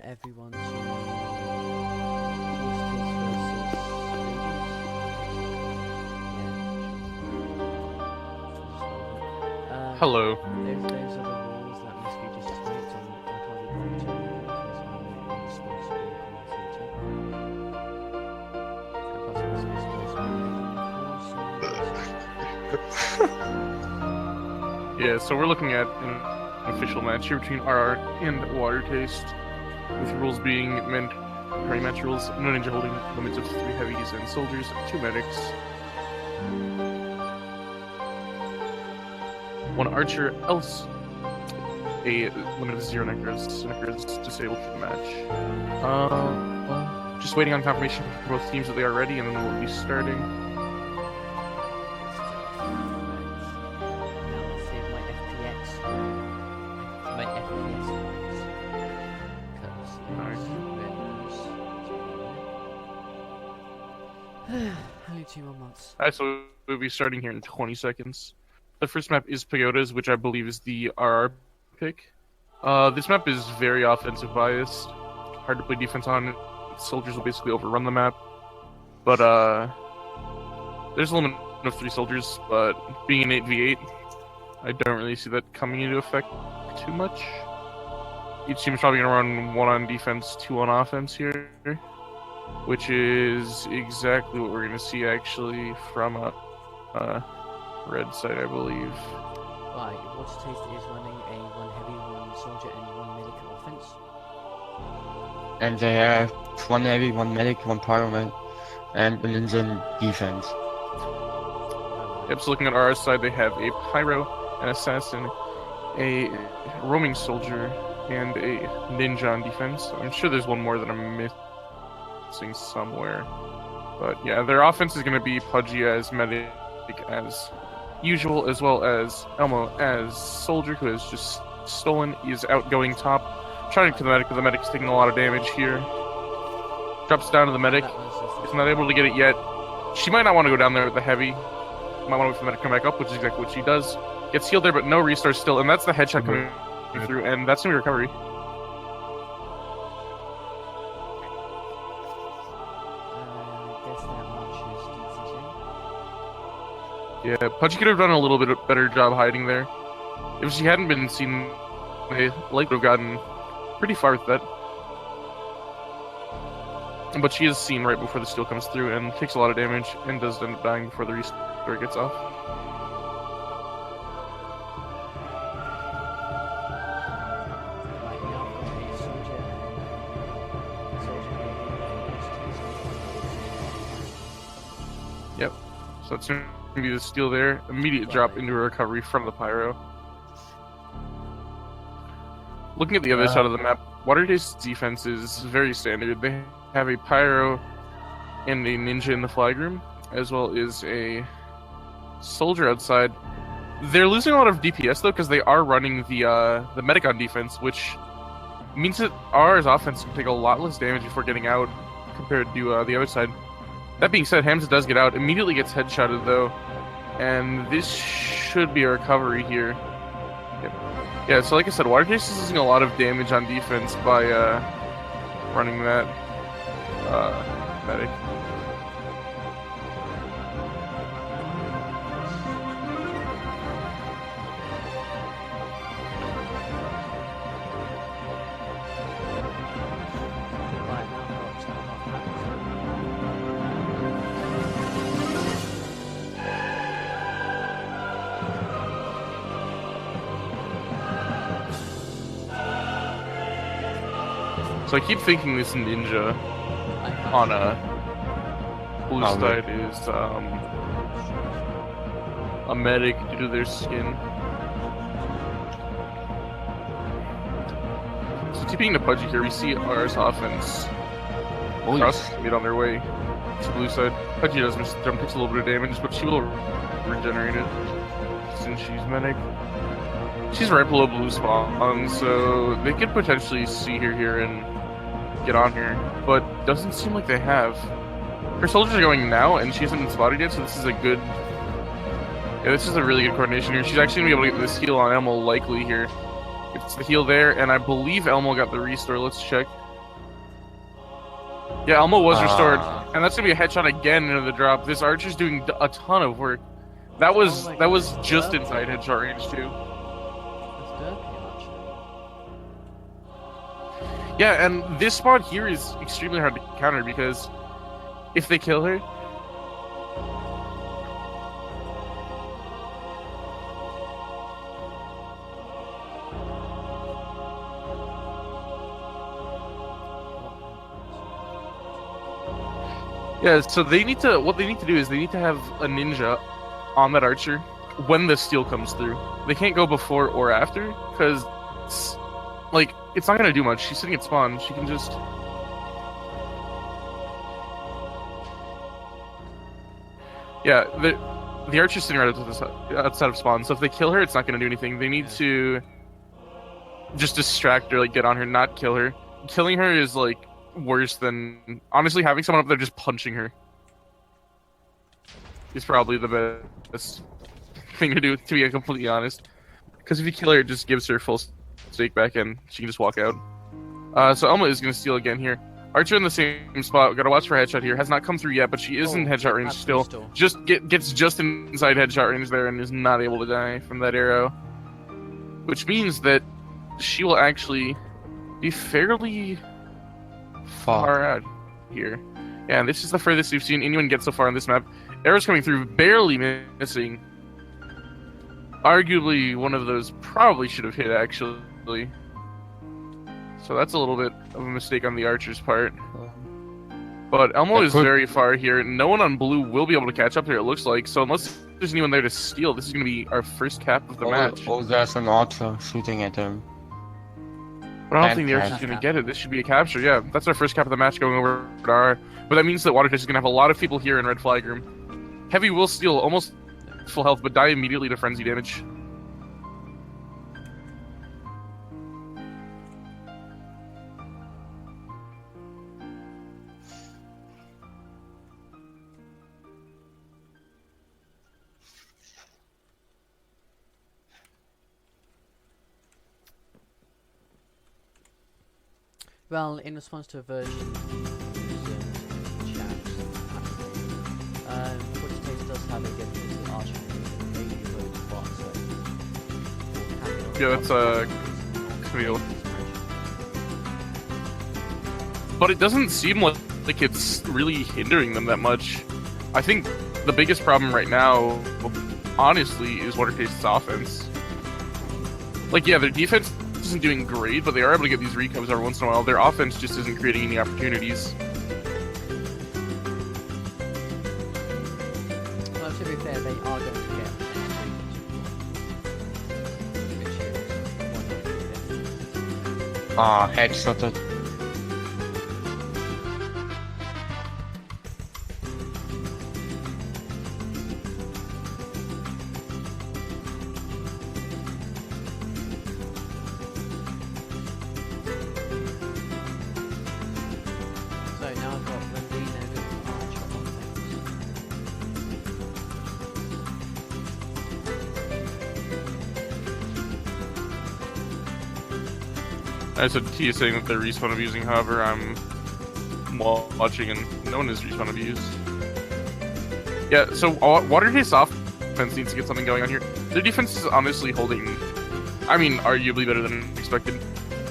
everyone to Hello. Those are the rules that Miss Vee just typed on I can't read because I'm a responsible commentator. And plus I'm responsible Yeah, so we're looking at an official match here between RR and Water Taste, with rules being mandatory match rules, no ninja holding, limits of 3 heavies and soldiers, 2 medics, 1 archer, else a limit of 0 necros. Necros disabled for the match. Just waiting on confirmation from both teams that they are ready, and then we'll be starting. Only 2 more months. Alright, so we'll be starting here in 20 seconds. The first map is Pagodas, which I believe is the RR pick. This map is very offensive biased. Hard to play defense on. Soldiers will basically overrun the map. But there's a limit of 3 soldiers, but being an 8v8, I don't really see that coming into effect too much. Each team is probably going to run 1 on defense, 2 on offense here, which is exactly what we're going to see actually from a red side, I believe. Right, Water Taste is running a 1 heavy, 1 soldier, and 1 medic offense. And they have 1 heavy, 1 medic, 1 pyroman, and an ninja defense. Yep, so looking at our side, they have a pyro, an assassin, a roaming soldier, and a ninja on defense. I'm sure there's one more that I'm missing somewhere. But yeah, their offense is going to be Pudgy as medic as usual, as well as Elmo as soldier, who has just stolen. He is outgoing top, trying to the medic, but the medic's taking a lot of damage here. Drops down to the medic. He's not able to get it yet. She might not want to go down there with the heavy. Might want to wait for the medic to come back up, which is exactly what she does. Gets healed there, but no restore still, and that's the headshot coming through, and that's going to be recovery. Yeah, Pudgy could have done a little bit better job hiding there. If she hadn't been seen, they likely would have gotten pretty far with that. But she is seen right before the steal comes through and takes a lot of damage and does end up dying before the restore gets off. Yep, so that's going to be the steal there. Immediate drop into a recovery from the pyro. Looking at the other side of the map, Water Taste's defense is very standard. They have a pyro and a ninja in the flag room, as well as a soldier outside. They're losing a lot of DPS though, because they are running the medic on defense, which means that R's offense can take a lot less damage before getting out compared to the other side. That being said, Hamza does get out, immediately gets headshotted though, and this should be a recovery here. Yep. Yeah, so like I said, Water Taste is losing a lot of damage on defense by running that medic. So I keep thinking this ninja on a blue side is a medic due to their skin. So TPing to Pudgy here, we see R's offense cross mid on their way to blue side. Pudgy does miss the jump, takes a little bit of damage, but she will regenerate it since she's medic. She's right below blue spawn, so they could potentially see her here and get on here, but doesn't seem like they have. Her soldiers are going now, and she hasn't been spotted yet, so this is a good... Yeah, this is a really good coordination here. She's actually going to be able to get this heal on Elmo likely here. It's the heal there, and I believe Elmo got the restore. Let's check. Yeah, Elmo was restored, Ah. and that's gonna be a headshot again into the drop. This archer's doing a ton of work. That was just inside headshot range too. That's derpy, actually. Yeah, and this spot here is extremely hard to counter because if they kill her, yeah, so what they need to do is they need to have a ninja on that archer when the steal comes through. They can't go before or after, because, like, it's not gonna do much. She's sitting at spawn, she can just... Yeah, the archer's sitting right outside of spawn, so if they kill her, it's not gonna do anything. They need to just distract her, like, get on her, not kill her. Killing her is, like, worse than honestly having someone up there just punching her is probably the best thing to do, to be completely honest, because if you kill her it just gives her full stake back and she can just walk out. So Elma is going to steal again here. Archer in the same spot. Gotta watch for headshot here. Has not come through yet, but she is in headshot range still. Just gets just inside headshot range there and is not able to die from that arrow, which means that she will actually be fairly far out here. Yeah, and this is the furthest we've seen anyone get so far on this map. Arrows coming through, barely missing. Arguably, one of those probably should have hit, actually. So that's a little bit of a mistake on the archer's part. But Elmo is very far here. No one on blue will be able to catch up here, it looks like. So unless there's anyone there to steal, this is going to be our first cap of the match. Oh, there's an archer shooting at him. But I don't think the archer's going to get it. This should be a capture. Yeah, that's our first cap of the match going over to R. But that means that Waterfish is going to have a lot of people here in red flag room. Heavy will steal almost full health, but die immediately to frenzy damage. Well, in response to a version chat, Twitch Taste does have a different archer maybe a bot, so Yeah, that's Camille. But it doesn't seem like it's really hindering them that much. I think the biggest problem right now, honestly, is Watertaste's offense. Like, yeah, their defense isn't doing great, but they are able to get these recovers every once in a while. Their offense just isn't creating any opportunities. Well, to be fair, they are going to get Headshotted. So now I've got Rendino with Archer on As a T is saying that they're respawn abusing, however, I'm watching and no one is respawn abused. Yeah, so Watertaste's offense needs to get something going on here. Their defense is honestly holding, I mean, arguably better than expected.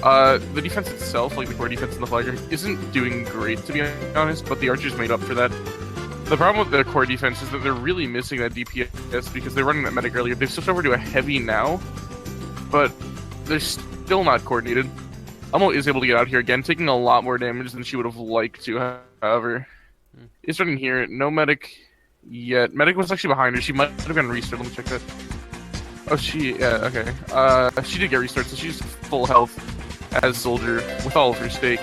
The defense itself, like the core defense in the flag room, isn't doing great, to be honest, but the archers made up for that. The problem with their core defense is that they're really missing that DPS because they're running that medic earlier. They've switched over to a heavy now, but they're still not coordinated. Elmo is able to get out here again, taking a lot more damage than she would have liked to, however. Is running here, no medic yet. Medic was actually behind her. She might have gotten restored. Let me check that. Oh, yeah, okay. She did get restored, so she's full health as soldier with all of her stake.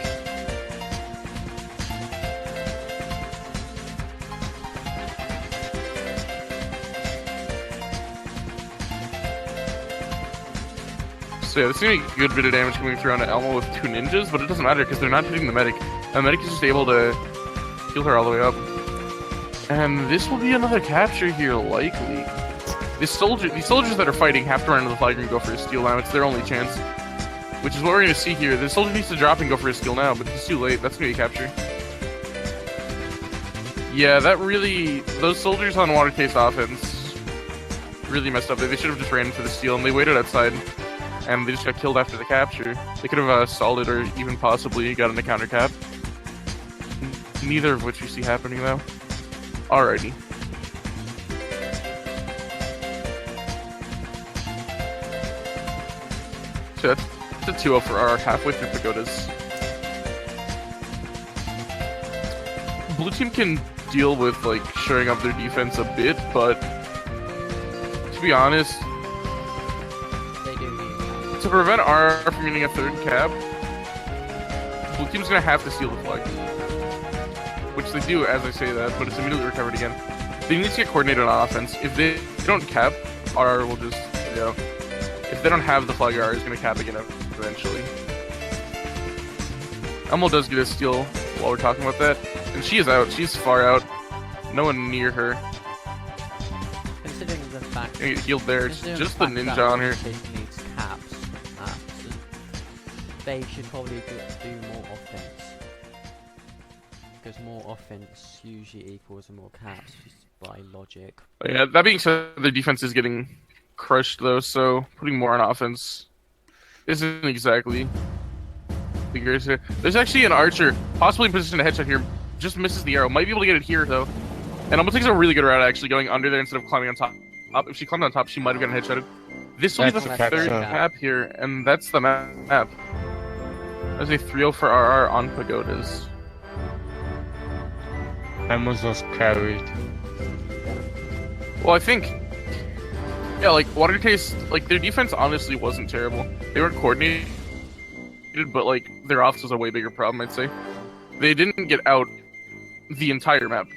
So yeah, this is gonna be a good bit of damage coming through on Elmo with 2 ninjas, but it doesn't matter because they're not hitting the medic. The medic is just able to heal her all the way up. And this will be another capture here, likely. These soldiers that are fighting have to run into the flag and go for a steal now. It's their only chance. Which is what we're going to see here. The soldier needs to drop and go for a steal now, but it's too late. That's going to be a capture. Yeah, that really... Those soldiers on water case offense really messed up. They should have just ran into the steel, and they waited outside, and they just got killed after the capture. They could have stalled it or even possibly gotten a counter cap. Neither of which you see happening, though. Alrighty. So that's a 2-0 for our halfway through pagodas. Blue team can deal with like shoring up their defense a bit, but to be honest, They do need to prevent R from getting a third cap, Blue team's gonna have to steal the flag. Which they do as I say that, but it's immediately recovered again. They need to get coordinated on offense. If they don't cap, R will just, you know, if they don't have the flag, R is gonna cap again eventually. Elmo does get a steal while we're talking about that. And she is out. She's far out. No one near her. considering the fact. Gonna get healed there. It's considering just the fact that ninja on her. This needs caps. They should probably do more offense. Because more offense usually equals more caps just by logic. But yeah, that being said, their defense is getting crushed though, so putting more on offense isn't exactly the greatest here. There's actually an archer, possibly in position to headshot here. Just misses the arrow. Might be able to get it here though. And almost takes a really good route actually, going under there instead of climbing on top. If she climbed on top, she might have gotten headshotted. This will be the That's third a cap here, and that's the map. That's a 3-0 for RR on pagodas. Elmo's just carried. Well, I think, yeah, like water case, like their defense honestly wasn't terrible. They weren't coordinated, but like their offense was a way bigger problem, I'd say. They didn't get out the entire map.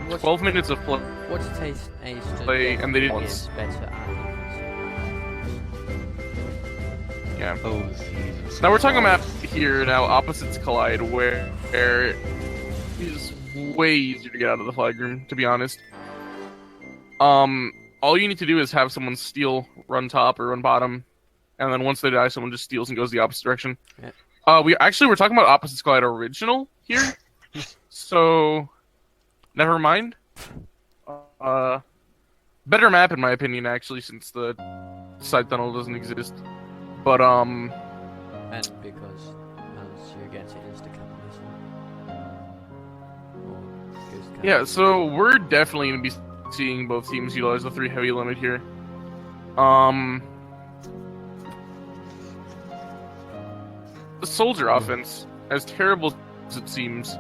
12 minutes of play. What's taste Ace to Play, and they didn't is better at defense. Yeah. Oh, Jesus. Now we're talking about here now opposites collide, where it's way easier to get out of the flag room, to be honest. All you need to do is have someone steal, run top or run bottom, and then once they die, someone just steals and goes the opposite direction. Yeah. We're talking about opposites collide original here, so never mind. Better map in my opinion, actually, since the side tunnel doesn't exist. But And because as you get it is the capitalism. Or goose cap. yeah, so we're definitely gonna be seeing both teams utilize the 3 heavy limit here. The soldier offense, as terrible as it seems,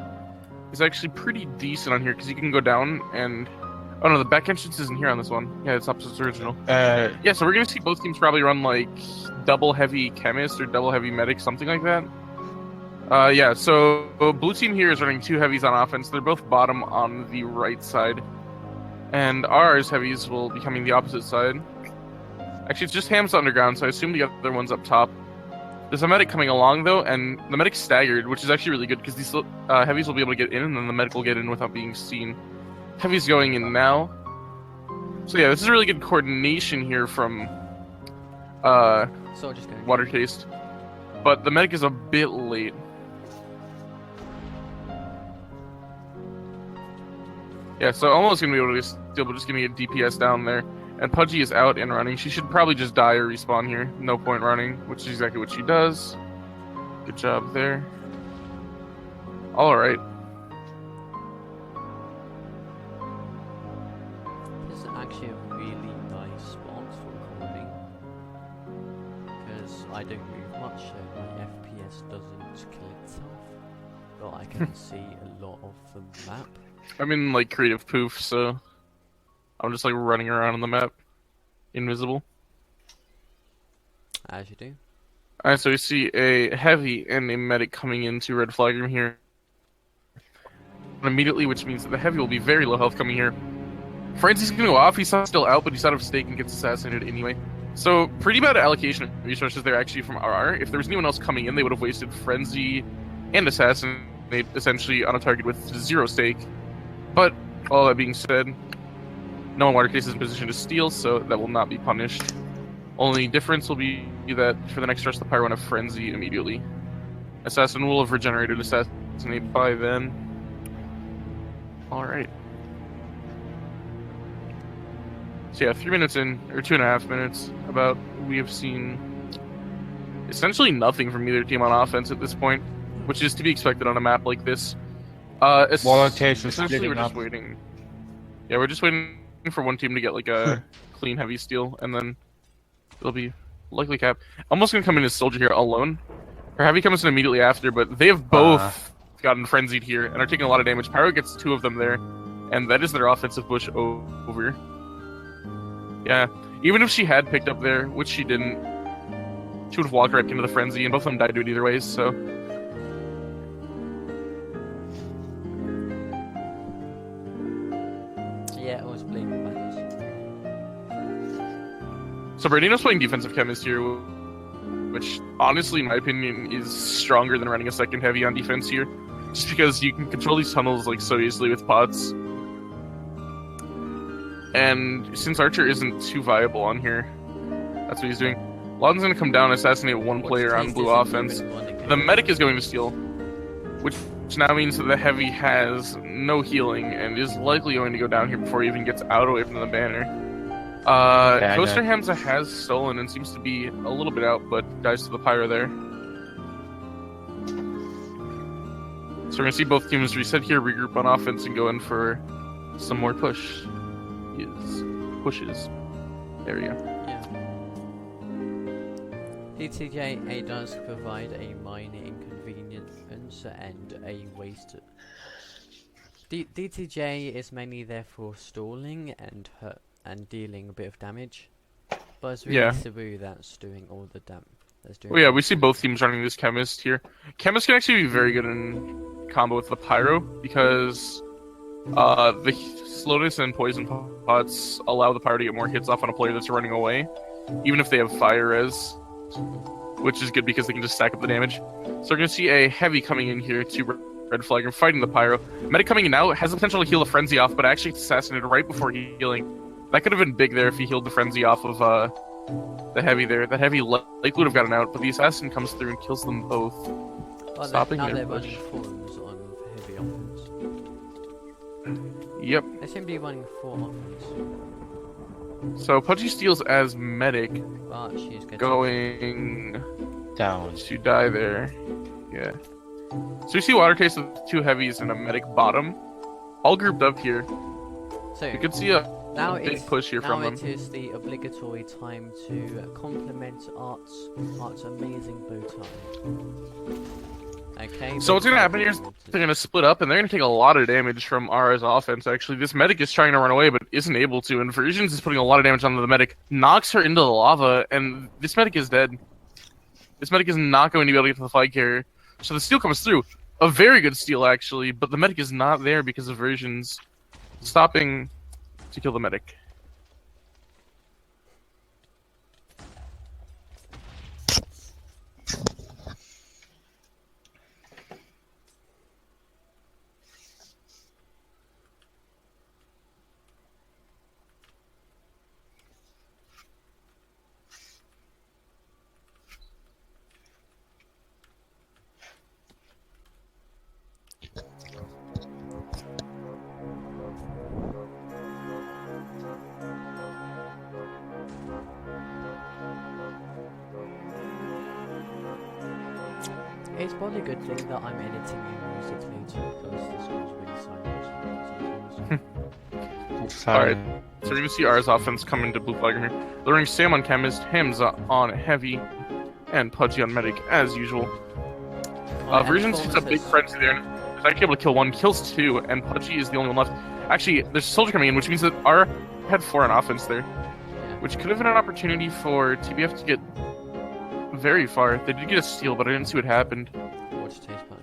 is actually pretty decent on here because you can go down and oh no, the back entrance isn't here on this one. Yeah, it's opposite original. Yeah, so we're gonna see both teams probably run like double heavy chemist or double heavy medic, something like that. Yeah, so blue team here is running 2 heavies on offense. They're both bottom on the right side, and ours heavies will be coming the opposite side. Actually, it's just Ham's underground, so I assume the other one's up top. There's a medic coming along though, and the medic's staggered, which is actually really good because these heavies will be able to get in, and then the medic will get in without being seen. Heavy's going in now. So yeah, this is really good coordination here from Soldier's going. water taste. But the medic is a bit late. Yeah, so almost gonna be able to steal, but just gonna get DPS down there. And Pudgy is out and running. She should probably just die or respawn here. No point running, which is exactly what she does. Good job there. Alright. This is actually a really nice spot for recording. Because I don't move much, so my FPS doesn't kill itself. But I can see a lot of the map. I'm in like creative poof, so I'm just like running around on the map. Invisible. As you do. Alright, so we see a heavy and a medic coming into red flag room here. Immediately, which means that the heavy will be very low health coming here. Frenzy's gonna go off, he's still out, but he's out of stake and gets assassinated anyway. So, pretty bad allocation of resources there actually from RR. If there was anyone else coming in, they would have wasted Frenzy and Assassinate essentially on a target with 0 stake. But, all that being said, no one water case is in position to steal, so that will not be punished. Only difference will be that for the next rush, the Pyro will have Frenzy immediately. Assassin will have regenerated Assassinate by then. All right. So yeah, 3 minutes in, or 2.5 minutes, about, we have seen essentially nothing from either team on offense at this point, which is to be expected on a map like this. Volatase is Essentially, we're splitting just up. waiting. Yeah, we're just waiting for one team to get like a clean heavy steal, and then it'll be likely cap. Almost gonna come in as soldier here alone. Her heavy comes in immediately after, but they have both gotten frenzied here and are taking a lot of damage. Pyro gets 2 of them there, and that is their offensive push over. Yeah, even if she had picked up there, which she didn't, she would have walked right into the frenzy, and both of them died to it either way. So Yeah, I was playing banners. So Bradino's playing defensive chemist here, which honestly, in my opinion, is stronger than running a second heavy on defense here. Just because you can control these tunnels like so easily with pots. And since Archer isn't too viable on here, that's what he's doing. Lawton's gonna come down and assassinate one player on blue offense. The medic is going to steal, which now means that the heavy has no healing and is likely going to go down here before he even gets out away from the banner. Coaster Hamza has stolen and seems to be a little bit out, but dies to the pyro there. So we're gonna see both teams reset here, regroup on offense, and go in for some more pushes. There we go. Yeah. DTJ does provide a minor inconvenience and a waste. DTJ is mainly there for stalling and hurt and dealing a bit of damage, but it's really Sabu that's doing all the damage. Well, yeah, we see both teams running this chemist here. Chemist can actually be very good in combo with the pyro because the slowness and poison pots allow the pyro to get more hits off on a player that's running away, even if they have fire res, which is good because they can just stack up the damage. So we're gonna see a heavy coming in here to red flag and fighting the pyro. Medic coming in now has the potential to heal the frenzy off, but actually assassinated right before healing. That could have been big there if he healed the frenzy off of the heavy there. That heavy like would have gotten out, but the assassin comes through and kills them both, stopping their push. Running forms on heavy offense. Yep. They seem to be running 4 offense. So Pudgy steals as medic, But she's going down to die there. Yeah. So you see Water Taste with 2 heavies and a medic bottom, all grouped up here. So You can see a big push here from them. Now it is the obligatory time to compliment Art's amazing bow tie. Okay. So what's gonna happen here is they're gonna split up and they're gonna take a lot of damage from Ara's offense. Actually, this medic is trying to run away but isn't able to, and Versions is putting a lot of damage onto the medic, knocks her into the lava, and this medic is dead. This medic is not going to be able to get to the flag carrier. So the steal comes through. A very good steal, actually, but the medic is not there because of Versions stopping to kill the medic. It's probably a good thing that I'm editing the music later because this one's really silent. Alright, so we're gonna see R's offense come into blue flag here. They're running Sam on chemist, Hamza on heavy, and Pudgy on medic as usual. Versions hits a big frenzy there. Is actually able to kill 1, kills 2, and Pudgy is the only one left. Actually, there's a soldier coming in, which means that R had 4 on offense there, which could have been an opportunity for TBF to get very far. They did get a steal, but I didn't see what happened. Watch taste back.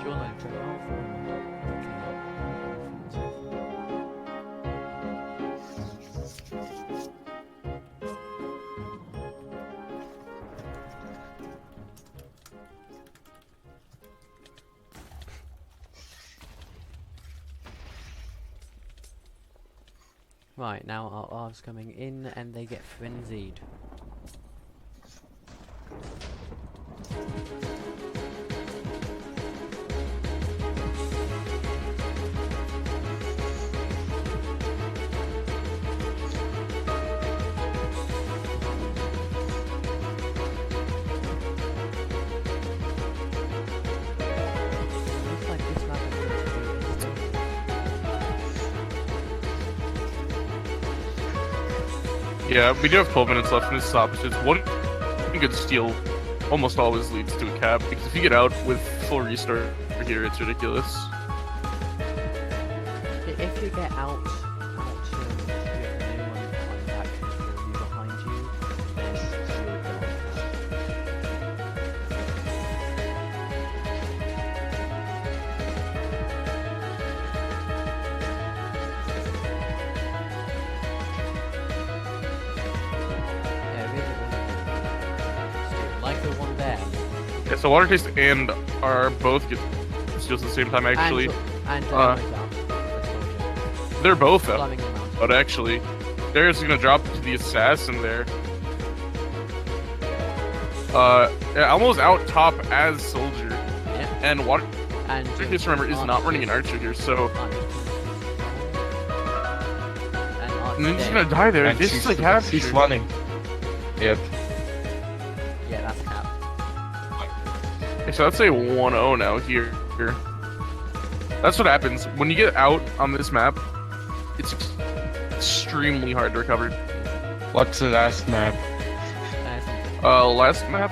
Jawline for Right, now our R's coming in and they get frenzied. Looks like this map is going to be interesting. Yeah, we do have 12 minutes left in this opposites. One good steal almost always leads to a cap, because if you get out with full restart here, it's ridiculous. If you get out and you get anyone like that can behind you, then you'll go on cap. Yeah, really like the one there. Yeah, so Water Taste and are both get steals at the same time, actually. And Uh, out. They're both out, Climbing the mountain. but actually, Darius is gonna drop to the assassin there. Yeah, almost out top as soldier, Yeah. and Water And Taste, remember, is not running an archer here, so and then he's gonna die there. And This is like half. she's running. Yep. Yeah, that's cap. Okay, so that's a 1-0 now here. That's what happens when you get out on this map. It's extremely hard to recover. What's the last map? Last map,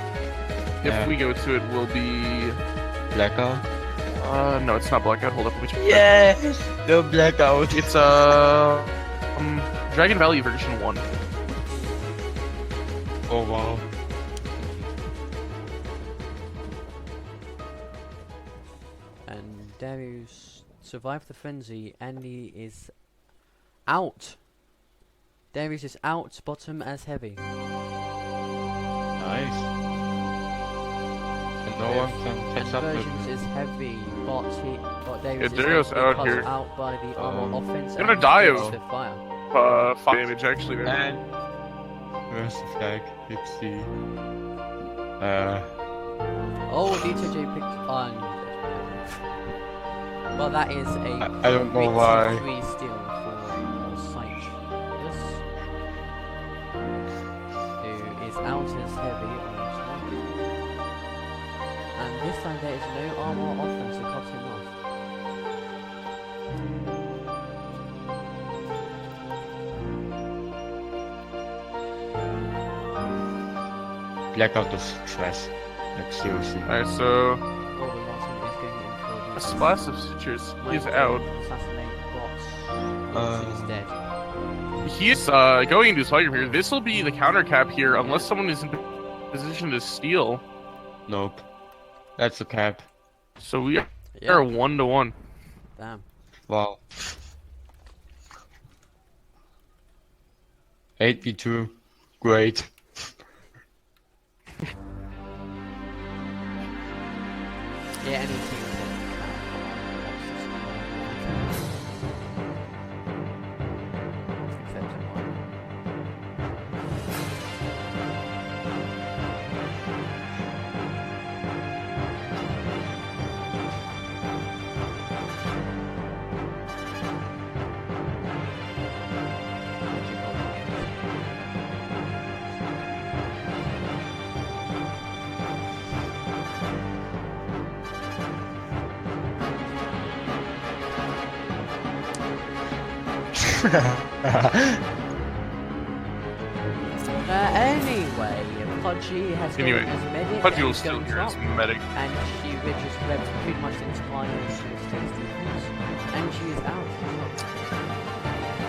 if Yeah. we go to it, will be. Blackout? No, it's not Blackout. Hold up, let me check. Yes! The Blackout! It's Dragon Valley version 1. Oh wow. And Darius survived the frenzy and he is out. Darius is out, bottom as heavy. Nice. And no one can catch up with Convergence me. is heavy, but Darius Darius is out because here. out by the armor offense. Gonna and die against of- the fire. 5 damage actually there. And where's the flag? It's the Oh, DTJ picked on. Well, that is a I don't know why. 3 steal for Sight. Who is out as heavy also. And this time there is no armor offense to cut him off. Blackout is trash. Like seriously. Alright, so Oh, the Martin is going in for a the splash of sutures. He's out. assassinate bots. He's dead. He's going into his fight here. This will be the counter cap here, unless someone is in position to steal. Nope. That's a cap. So we are Yeah, 1-1. damn. Wow. 8v2. Great. Yeah, any team will except mine. Anyway, Pudgy has gone Anyway, as medic Pudgy and will he's still going here as top, medic. and she just revs pretty much the entire State's defense, and she is out.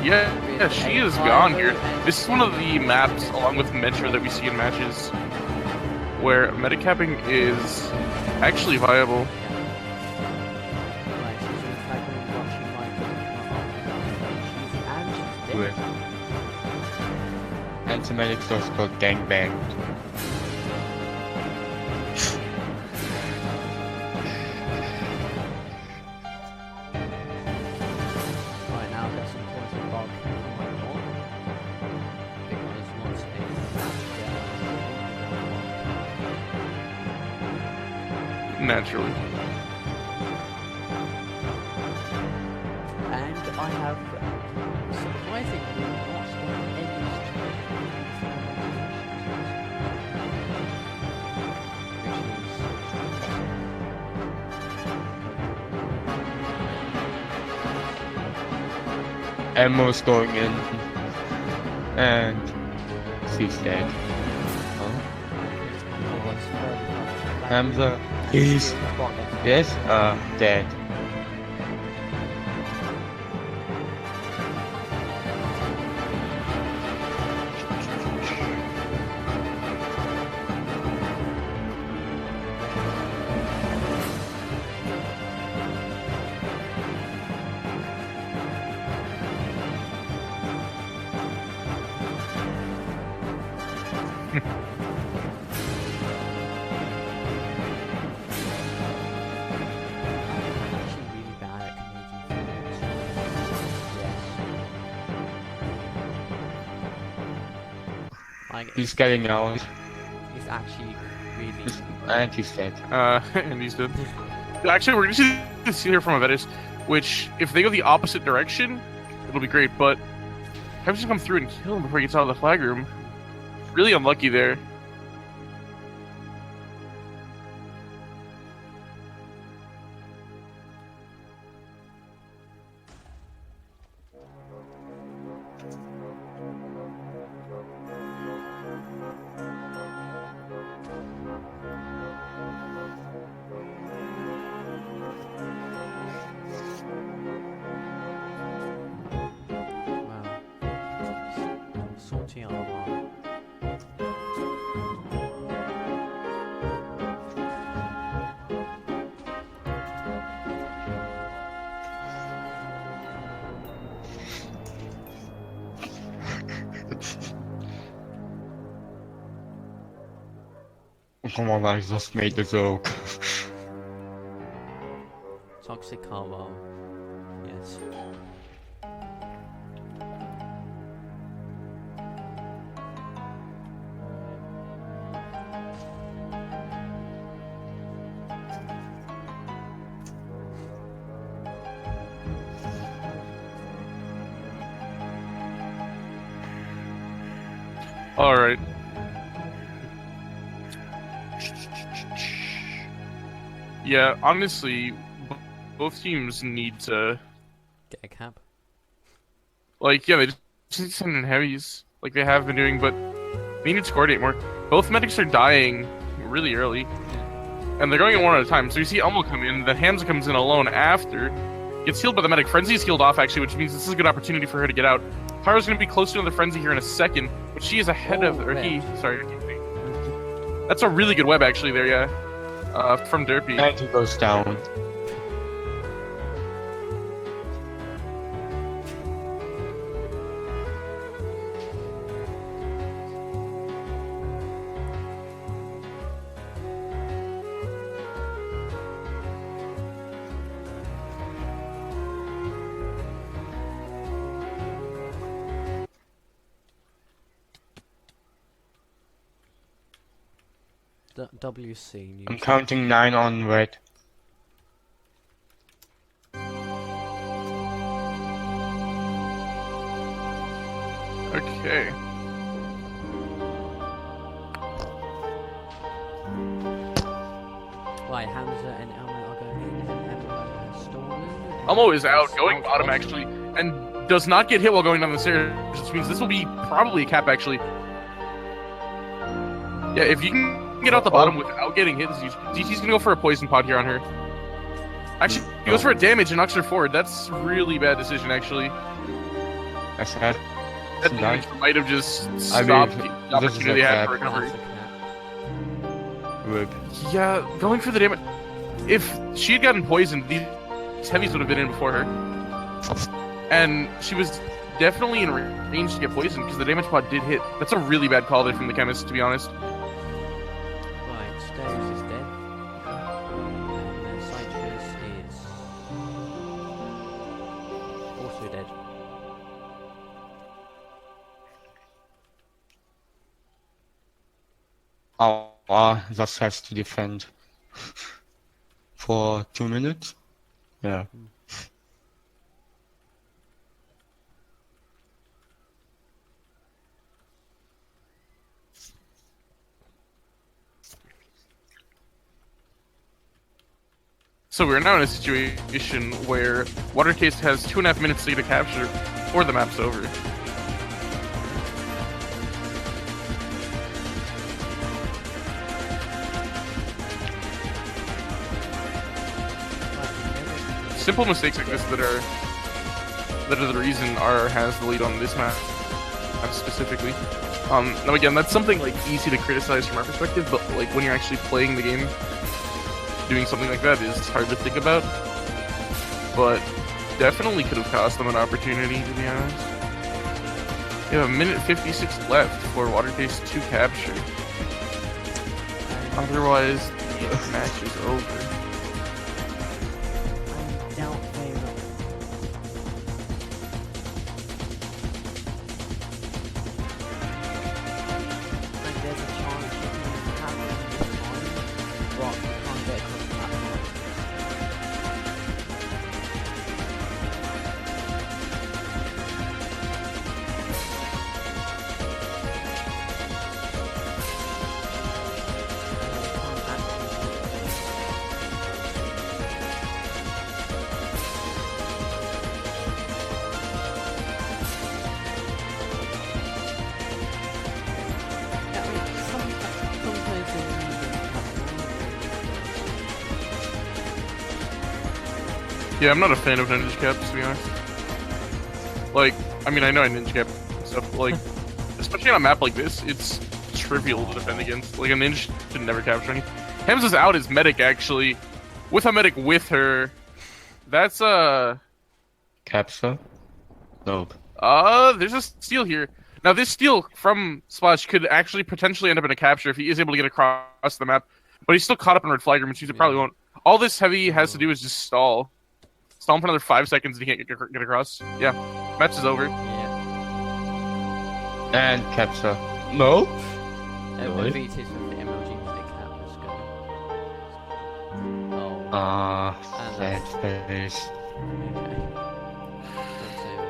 Yeah, she is gone here. This is one of the maps, along with Metro, that we see in matches where medicapping is actually viable. Right, she's in fact going to watch him like she's Great. dead. Anti-medic source called gangbang. Right now, got some points of bug from my Naturally. And I have surprisingly not done any Ammo's going in. And she's dead. Oh. Hamza is yes, dead. actually really bad at Canadian footballs. Yes. Like, He's getting out. he's actually really. And he's dead. And he's dead. Actually, we're gonna see this here from Avedis, which, if they go the opposite direction, it'll be great, but have to come through and kill him before he gets out of the flag room. Really unlucky there. Wow. Sorting out a lot. Come on, I just made the joke. Toxic Carval. Yes. Alright. Yeah, honestly, both teams need to, Get a cap. like, yeah, they just need to send in heavies, like they have been doing, but they need to coordinate more. Both medics are dying really early, and they're going in one at a time. So you see Elmo come in, then Hamza comes in alone after, gets healed by the medic. Frenzy's healed off, actually, which means this is a good opportunity for her to get out. Pyro's going to be close to another Frenzy here in a second, but she is ahead of, or he, sorry. That's a really good web, actually, there, yeah. From Derpy. And he goes down. WC news. I'm counting 9 on red. Okay. Right, Hamza and Elmo are going in, and Elmo has stolen. Elmo is out, going bottom, actually, and does not get hit while going down the stairs, which means this will be probably a cap, actually. Yeah, if you can get out the bottom without getting hit, DT's gonna go for a poison pod here on her. Actually, he goes for a damage and knocks her forward. That's a really bad decision, actually. That's sad. That damage might have just stopped the opportunity they had for recovery. That's a cap. Rip. Yeah, going for the damage. If she had gotten poisoned, these heavies would have been in before her. And she was definitely in range to get poisoned because the damage pod did hit. That's a really bad call there from the chemist, to be honest. Right, Stairs is dead. And Citrus is also dead. Oh, just has to defend. for 2 minutes. Yeah. So we're now in a situation where Watercase has 2.5 minutes to get a capture, or the map's over. Simple mistakes like this that are the reason R has the lead on this map specifically. Now again, that's something like easy to criticize from our perspective, but like when you're actually playing the game, doing something like that is hard to think about. But definitely could have cost them an opportunity, to be honest. You have 1:56 left for Watercase to capture. Otherwise, the match is over. I doubt they will. Like there's a chance you can have it this time, but you can't get across the platform. Yeah, I'm not a fan of ninja caps, to be honest. Like, I mean, I know I ninja cap and stuff, but like, especially on a map like this, it's trivial to defend against. Like, a ninja should never capture any. Hems is out as medic, actually. With a medic with her. That's, Capture? Nope. there's a steal here. Now, this steal from Splash could actually potentially end up in a capture if he is able to get across the map. But he's still caught up in red flag room, which means he probably won't. All this heavy has to do is just stall. Stall him for another 5 seconds and he can't get across. Yeah. Match is over. Yeah. And capture. No? Really? VT's with the MLG stick cap, let's go. Oh. And Sad that's... face. Okay. Don't say all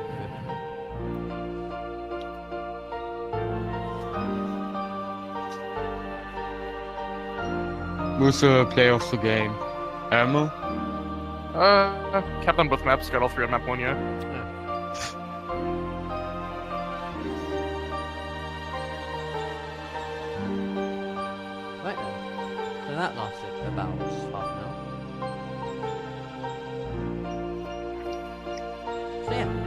good. Who's the player of the game? Ammo? Capped on both maps, got all 3 on map 1, yeah. Right then. So that lasted about half an hour. So yeah.